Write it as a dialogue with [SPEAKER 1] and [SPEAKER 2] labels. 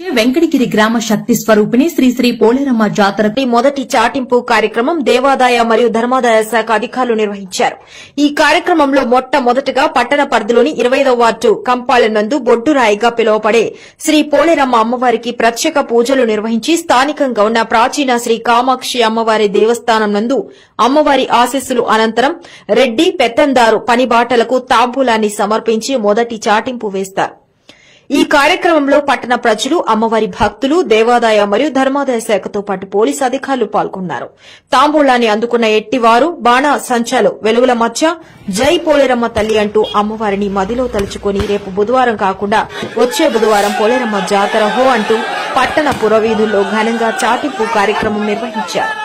[SPEAKER 1] వెంకటగిరి గ్రామ శక్తి స్వరూపిణి శ్రీ శ్రీ పోలేరమ్మ జాతర
[SPEAKER 2] మొదటి చాటింపు కార్యక్రమం దేవాదాయ మరియు ధర్మాదాయ శాఖ అధికారులు నిర్వహించారు. ఈ కార్యక్రమంలో మొట్టమొదటగా పట్టణ పరిధిలోని 25వ వార్డు కంపాలెం నందు బొడ్డురాయిగా పిలువబడే శ్రీ పోలేరమ్మ అమ్మవారికి ప్రత్యేక పూజలు నిర్వహించి స్థానికంగా ఉన్న ప్రాచీన శ్రీ కామాక్షి అమ్మవారి దేవస్థానం నందు అమ్మవారి ఆశీస్సులు అనంతరం రెడ్డి పెత్తందారు పనిబాటలకు తాంబూలాన్ని సమర్పించి మొదటి చాటింపు వేస్తారు. ఈ కార్యక్రమంలో పట్టణ ప్రజలు, అమ్మవారి భక్తులు, దేవాదాయ మరియు ధర్మాదాయ శాఖతో పాటు పోలీసు అధికారులు పాల్గొన్నారు. తాంబూలాన్ని అందుకున్న ఎట్టివారు బాణ సంచాలు వెలుగుల మధ్య జై పోలేరమ్మ తల్లి అంటూ అమ్మవారిని మదిలో తలుచుకుని రేపు బుధవారం కాకుండా వచ్చే బుధవారం పోలేరమ్మ జాతర హో అంటూ పట్టణ పురవీధుల్లో ఘనంగా చాటింపు కార్యక్రమం నిర్వహించారు.